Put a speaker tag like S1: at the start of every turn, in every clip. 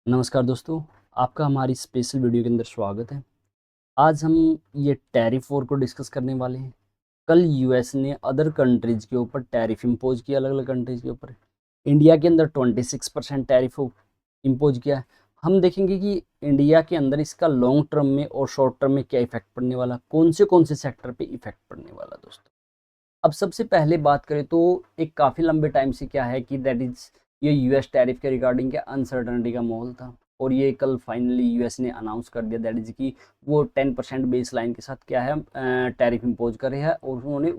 S1: नमस्कार दोस्तों, आपका हमारी स्पेशल वीडियो के अंदर स्वागत है। आज हम ये टैरिफ वॉर को डिस्कस करने वाले हैं। कल यूएस ने अदर कंट्रीज़ के ऊपर टैरिफ इम्पोज किया, अलग-अलग कंट्रीज़ के ऊपर। इंडिया के अंदर 26% टैरिफ इम्पोज किया है। हम देखेंगे कि इंडिया के अंदर इसका लॉन्ग टर्म में और शॉर्ट टर्म में क्या इफेक्ट पड़ने वाला, कौन से सेक्टर पे इफेक्ट पड़ने वाला दोस्तों। अब सबसे पहले बात करें तो एक काफ़ी लंबे टाइम से क्या है कि दैट इज़ ये यूएस टैरिफ के रिगार्डिंग क्या अनसर्टनिटी का माहौल था, और ये कल फाइनली यूएस ने अनाउंस कर दिया दैट इज़ कि वो 10% बेस लाइन के साथ क्या है टैरिफ इम्पोज कर रहे हैं, और उन्होंने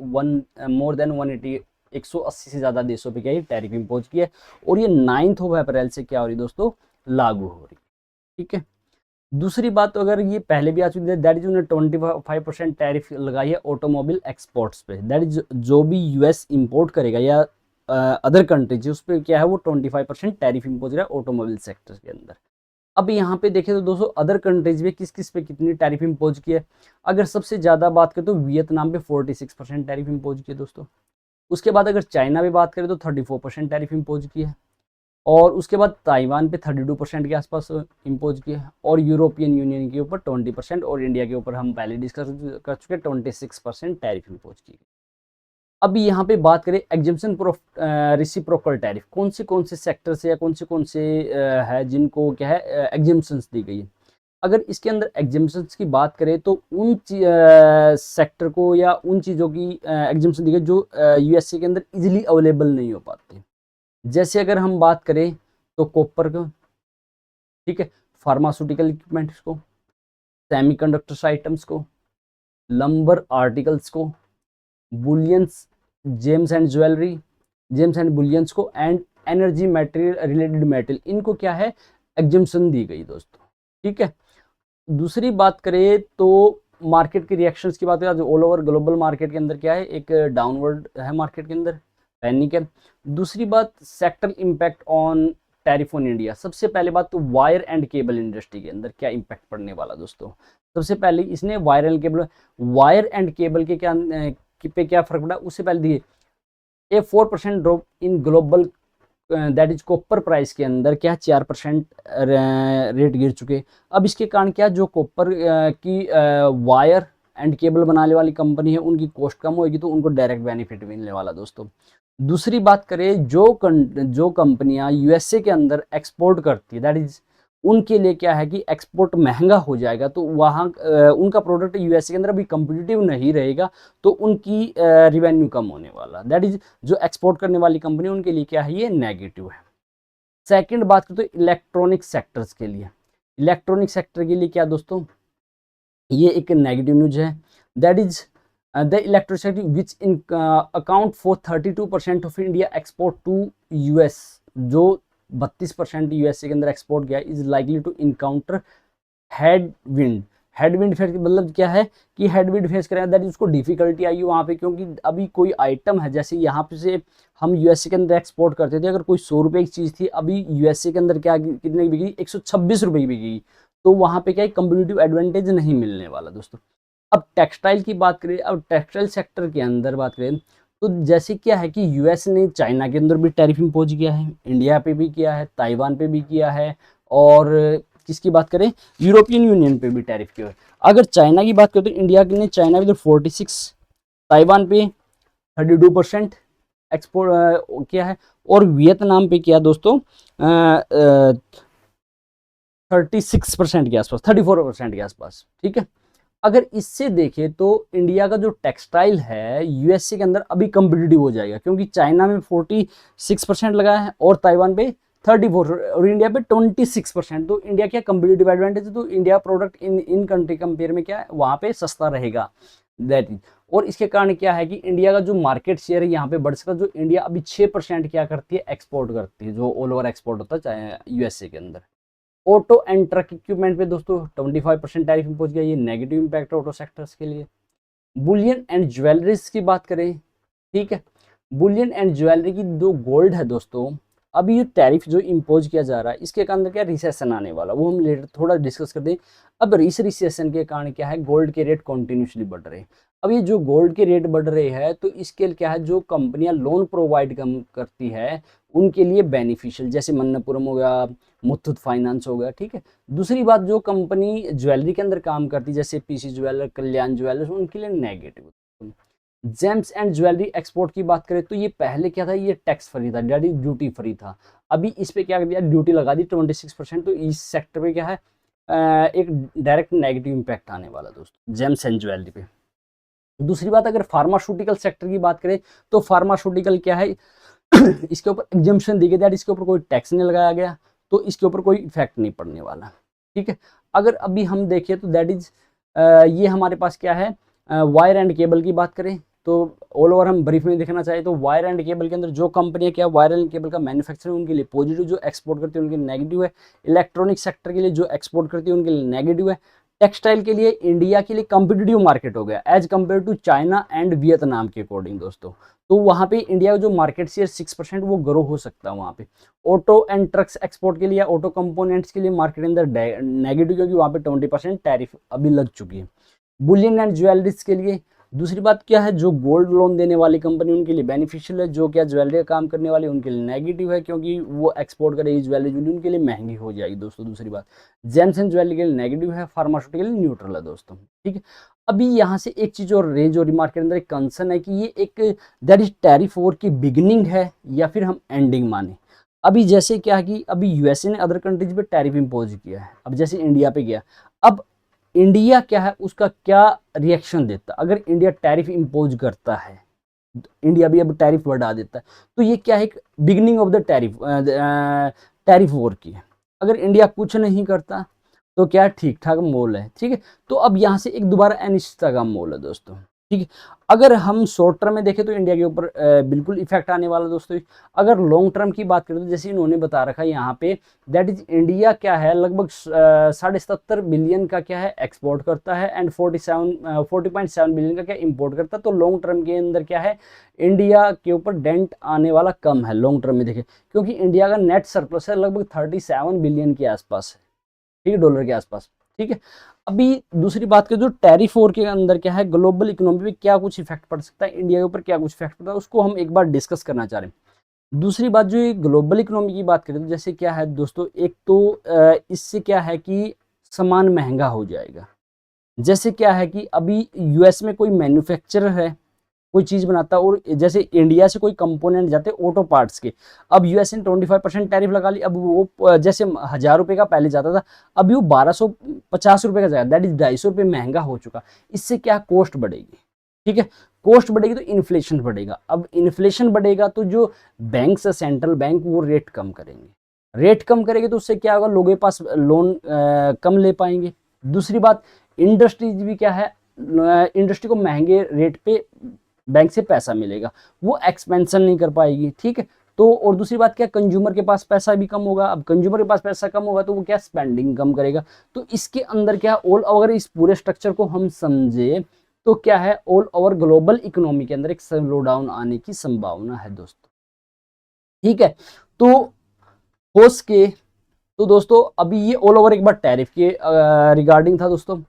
S1: मोर देन 180 180 से ज़्यादा देशों पे क्या है टैरिफ इम्पोज किया है, और ये 9 अप्रैल से क्या हो रही है दोस्तों, लागू हो रही है। ठीक है। दूसरी बात, तो अगर ये पहले भी आ चुकी है, दैट इज उन्होंने 25% टैरिफ लगाई है ऑटोमोबाइल एक्सपोर्ट्स पे। दैट इज जो भी यूएस इंपोर्ट करेगा या अदर कंट्रीज उस पर क्या है वो 25% टैरिफ इम्पोज है ऑटोमोबाइल सेक्टर के अंदर। अब यहाँ पे देखें तो दोस्तों अदर कंट्रीज में किस किस पे कितनी टैरिफ इम्पोज की है। अगर सबसे ज़्यादा बात करें तो वियतनाम पे 46% टैरिफ इम्पोज की है दोस्तों। उसके बाद अगर चाइना पे बात करें तो 34% टैरिफ इम्पोज की है, और उसके बाद ताइवान पे 32% के आसपास इम्पोज किया, और यूरोपियन यूनियन के ऊपर 20%, और इंडिया के ऊपर हम पहले डिस्कस कर चुके 26% टैरिफ इम्पोज की। अब यहाँ पे बात करें एग्जम्पशन रिसिप्रोकल टैरिफ, कौन से सेक्टर से या कौन से है जिनको क्या है एग्जम्पशंस दी गई है। अगर इसके अंदर एग्जम्पशंस की बात करें तो उन सेक्टर को या उन चीज़ों की एग्जम्पशन दी गई जो यूएसए के अंदर इजीली अवेलेबल नहीं हो पाते। जैसे अगर हम बात करें तो कॉपर को, ठीक है, फार्मास्यूटिकल इक्विपमेंट्स को, सेमीकंडक्टर्स आइटम्स को, लंबर आर्टिकल्स को, bullions, gems and jewellery, gems and bullions को, and energy material related metal, इनको क्या है एग्जम्पशन दी गई दोस्तों। ठीक है। दूसरी बात करें तो मार्केट के रिएक्शंस की बात करें, ऑल ओवर ग्लोबल मार्केट के अंदर क्या है एक डाउनवर्ड है मार्केट के अंदर, पैनिक है। दूसरी बात sector impact on tariff on India. सबसे पहले बात तो वायर एंड केबल इंडस्ट्री के अंदर क्या इम्पैक्ट पड़ने वाला दोस्तों। सबसे पहले इसने वायर एंड केबल के क्या पे क्या फर्क पड़ा, उससे पहले दिए ए 4% drop in global that is copper price के अंदर क्या 4% रेट गिर चुके। अब इसके कारण क्या जो कॉपर की वायर एंड केबल बनाने वाली कंपनी है उनकी कॉस्ट कम होगी, तो उनको डायरेक्ट बेनिफिट मिलने वाला दोस्तों। दूसरी बात करें जो कंपनियां यूएसए के अंदर एक्सपोर्ट करती है दैट इज उनके लिए क्या है कि एक्सपोर्ट महंगा हो जाएगा, तो वहाँ उनका प्रोडक्ट यूएसए के अंदर अभी कंपिटिटिव नहीं रहेगा, तो उनकी रिवेन्यू कम होने वाला। दैट इज जो एक्सपोर्ट करने वाली कंपनी उनके लिए क्या है ये नेगेटिव है। सेकंड बात करें तो इलेक्ट्रॉनिक सेक्टर्स के लिए, इलेक्ट्रॉनिक सेक्टर के लिए क्या दोस्तों ये एक नेगेटिव न्यूज है। That is the electricity which in account for 32% of India export to US, जो 32% यूएसए के अंदर एक्सपोर्ट किया is likely to encounter headwind. Headwind face मतलब क्या है कि हेडविंड फेस करें दैट उसको डिफिकल्टी आई वहाँ पे, क्योंकि अभी कोई आइटम है जैसे यहाँ पे से हम यूएसए के अंदर एक्सपोर्ट करते थे, अगर कोई 100 रुपये की चीज़ थी अभी यूएसए के अंदर क्या कितने की बिकी 126 रुपये की बिकी, तो वहाँ पे क्या है कंपेटिटिव एडवांटेज नहीं मिलने वाला दोस्तों। अब टेक्सटाइल की बात करें, अब टेक्सटाइल सेक्टर के अंदर बात करें तो जैसे क्या है कि यूएस ने चाइना के अंदर भी टैरिफ इम्पोज किया है, इंडिया पे भी किया है, ताइवान पे भी किया है, और किसकी बात करें यूरोपियन यूनियन पे भी टैरिफ किया है। अगर चाइना की बात करें तो इंडिया ने चाइना पे 46, ताइवान पे 32% एक्सपोर्ट किया है, और वियतनाम पे किया दोस्तों 36% के आसपास, 34% के आसपास। ठीक है। अगर इससे देखें तो इंडिया का जो टेक्सटाइल है यूएसए के अंदर अभी कम्पिटिटिव हो जाएगा, क्योंकि चाइना में 46% लगाया है और ताइवान पे 34 और इंडिया पे 26%, तो इंडिया क्या कम्पिटिटिव एडवांटेज है, तो India product in country compare में क्या है वहाँ पे सस्ता रहेगा। दैट इज, और इसके कारण क्या है कि इंडिया का जो मार्केट शेयर है यहाँ पे बढ़ सकता है, जो इंडिया अभी 6% क्या करती है एक्सपोर्ट करती है, जो ऑल ओवर एक्सपोर्ट होता है चाहे यूएसए के अंदर। ऑटो एंड ट्रक इक्विपमेंट पे दोस्तों 25% टैरिफ में पहुंच गया, ये नेगेटिव इंपैक्ट ऑटो सेक्टर्स के लिए। बुलियन एंड ज्वेलरीज की बात करें, ठीक है, बुलियन एंड ज्वेलरी की जो गोल्ड है दोस्तों, अभी ये टैरिफ जो इम्पोज किया जा रहा है इसके अंदर क्या रिसेशन आने वाला, वो हम लेटर थोड़ा डिस्कस करते हैं। अब इस रिसेशन के कारण क्या है गोल्ड के रेट कॉन्टिन्यूसली बढ़ रहे हैं। अब ये जो गोल्ड के रेट बढ़ रहे हैं तो इसके क्या है जो कंपनियां लोन प्रोवाइड करती है उनके लिए बेनिफिशियल, जैसे मन्नपुरम हो गया, मुथूट फाइनेंस हो गया, ठीक है। दूसरी बात, जो कंपनी ज्वेलरी के अंदर काम करती है जैसे पीसी ज्वेलर, कल्याण ज्वेलर्स, उनके लिए negative. James and jewellery export की बात करें तो ये पहले क्या था, ये टैक्स फ्री था, ड्यूटी फ्री था। अभी इस पे क्या कर दिया, ड्यूटी लगा दी 26%। तो इस सेक्टर पे क्या है, एक डायरेक्ट नेगेटिव इम्पैक्ट आने वाला दोस्तों जेम्स एंड ज्वेलरी पे। दूसरी बात, अगर फार्मास्यूटिकल सेक्टर की बात करें तो फार्मास्यूटिकल क्या है, इसके ऊपर एग्जम्पशन दी गई, इसके ऊपर कोई टैक्स नहीं लगाया गया, तो इसके ऊपर कोई इफेक्ट नहीं पड़ने वाला, ठीक है। अगर अभी हम देखें तो दैट इज ये हमारे पास क्या है, वायर एंड केबल की बात करें तो ऑल ओवर हम ब्रीफ में देखना चाहिए तो वायर एंड केबल के अंदर जो कंपनियां क्या वायर एंड केबल का मैन्युफैक्चरिंग, उनके लिए पॉजिटिव, जो एक्सपोर्ट करती है उनके लिए नेगेटिव है। इलेक्ट्रॉनिक सेक्टर के लिए जो एक्सपोर्ट करती है उनके लिए नेगेटिव है। टेक्सटाइल के लिए इंडिया के लिए कॉम्पिटिटिव मार्केट हो गया as compare to China and Vietnam के अकॉर्डिंग दोस्तों। तो वहां पे इंडिया का जो मार्केट शेयर 6% वो ग्रो हो सकता है वहां पे। ऑटो एंड ट्रक्स एक्सपोर्ट के लिए, ऑटो कंपोनेंट्स के लिए मार्केट अंदर नेगेटिव, क्योंकि वहां पे 20% टैरिफ अभी लग चुकी है। बुलियन एंड ज्वेलरीज के लिए दूसरी बात क्या है, जो गोल्ड लोन देने वाली कंपनी उनके लिए बेनिफिशियल है, जो क्या ज्वेलरी का काम करने वाले उनके लिए नेगेटिव है, क्योंकि वो एक्सपोर्ट करेगी ज्वेलरी, उनके लिए महंगी हो जाएगी दोस्तों। दूसरी बात, जेम्स एंड ज्वेलरी के लिए नेगेटिव है, फार्मास्यूटिकल न्यूट्रल है दोस्तों, ठीक है। अभी यहाँ से एक चीज और रेंज और रिमार्क के अंदर एक कंसर्न है कि ये एक दैट इज टैरिफ वॉर की बिगिनिंग है या फिर हम एंडिंग माने। अभी जैसे क्या है कि अभी यूएसए ने अदर कंट्रीज पे टैरिफ इंपोज किया है, अब जैसे इंडिया पे किया, अब इंडिया क्या है उसका क्या रिएक्शन देता। अगर इंडिया टैरिफ इंपोज करता है, इंडिया भी अब टैरिफ बढ़ा देता है, तो ये क्या है, beginning of the tariff war की है। अगर इंडिया कुछ नहीं करता तो क्या ठीक ठाक मोल है, ठीक है। तो अब यहाँ से एक दोबारा अनिश्चितता का मोल है दोस्तों, ठीक है। अगर हम शॉर्ट टर्म में देखें तो इंडिया के ऊपर बिल्कुल इफेक्ट आने वाला दोस्तों। अगर लॉन्ग टर्म की बात करें तो जैसे इन्होंने बता रखा है यहाँ पे, दैट इज इंडिया क्या है लगभग 77.5 बिलियन का क्या है एक्सपोर्ट करता है एंड 40.7 बिलियन का क्या इंपोर्ट करता है। तो लॉन्ग टर्म के अंदर क्या है, इंडिया के ऊपर डेंट आने वाला कम है लॉन्ग टर्म में देखें, क्योंकि इंडिया का नेट सरप्लस है लगभग 37 बिलियन के आसपास है, ठीक है, डॉलर के आसपास, ठीक है। अभी दूसरी बात करें जो टैरिफ वॉर के अंदर क्या है, ग्लोबल इकोनॉमी पे क्या कुछ इफेक्ट पड़ सकता है, इंडिया के ऊपर क्या कुछ इफेक्ट पड़ता है, उसको हम एक बार डिस्कस करना चाह रहे हैं। दूसरी बात, जो ये ग्लोबल इकोनॉमी की बात करें तो जैसे क्या है दोस्तों, एक तो इससे क्या है कि सामान महंगा हो जाएगा। जैसे क्या है कि अभी यूएस में कोई मैन्युफैक्चरर है, कोई चीज बनाता है, और जैसे इंडिया से कोई कंपोनेंट जाते हैं ऑटो पार्ट्स के, अब यूएस ने 25% टैरिफ लगा ली। अब वो जैसे 1000 रुपये का पहले जाता था, अभी वो 1250 रुपये का जाएगा, दैट इज 250 रुपये महंगा हो चुका। इससे क्या कॉस्ट बढ़ेगी, ठीक है। कॉस्ट बढ़ेगी तो इन्फ्लेशन बढ़ेगा। अब इन्फ्लेशन बढ़ेगा तो जो बैंक से सेंट्रल बैंक वो रेट कम करेंगे, रेट कम करेंगे तो उससे क्या होगा, लोगों के पास लोन कम ले पाएंगे। दूसरी बात, इंडस्ट्रीज भी क्या है, इंडस्ट्री को महंगे रेट पे बैंक से पैसा मिलेगा, वो एक्सपेंशन नहीं कर पाएगी, ठीक है। तो और दूसरी बात क्या, कंज्यूमर के पास पैसा भी कम होगा। अब कंज्यूमर के पास पैसा कम होगा तो वो क्या स्पेंडिंग कम करेगा। तो इसके अंदर क्या ऑल ओवर इस पूरे स्ट्रक्चर को हम समझे तो क्या है, ऑल ओवर ग्लोबल इकोनॉमी के अंदर एक स्लो डाउन आने की संभावना है दोस्तों, ठीक है। तो हो सके तो दोस्तों अभी ये ऑल ओवर एक बार टैरिफ के रिगार्डिंग था दोस्तों।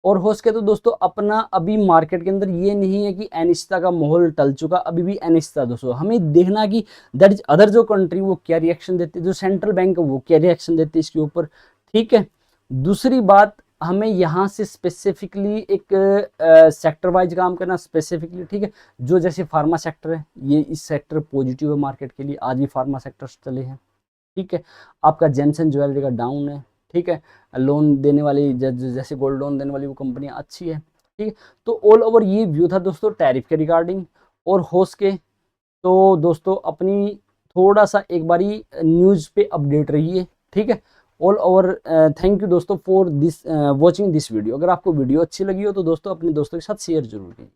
S1: और हो सके तो दोस्तों अपना अभी मार्केट के अंदर ये नहीं है कि अनिश्चितता का माहौल टल चुका, अभी भी अनिश्चितता दोस्तों, हमें देखना कि दैट इज अदर जो कंट्री वो क्या रिएक्शन देती है, जो सेंट्रल बैंक है वो क्या रिएक्शन देती है इसके ऊपर, ठीक है। दूसरी बात, हमें यहाँ से स्पेसिफिकली एक सेक्टर वाइज काम करना स्पेसिफिकली, ठीक है। जो जैसे फार्मा सेक्टर है, ये इस सेक्टर पॉजिटिव है मार्केट के लिए, आज भी फार्मा सेक्टर चले हैं, ठीक है। आपका जेम्स एंड ज्वेलरी का डाउन है, ठीक है। लोन देने वाली जैसे गोल्ड लोन देने वाली वो कंपनियां अच्छी है, ठीक है। तो ऑल ओवर ये व्यू था दोस्तों टैरिफ के रिगार्डिंग। और हो सके तो दोस्तों अपनी थोड़ा सा एक बारी न्यूज़ पे अपडेट रहिए, ठीक है। ऑल ओवर थैंक यू दोस्तों for this watching this video. अगर आपको वीडियो अच्छी लगी हो तो दोस्तों अपने दोस्तों के साथ शेयर जरूर कीजिए।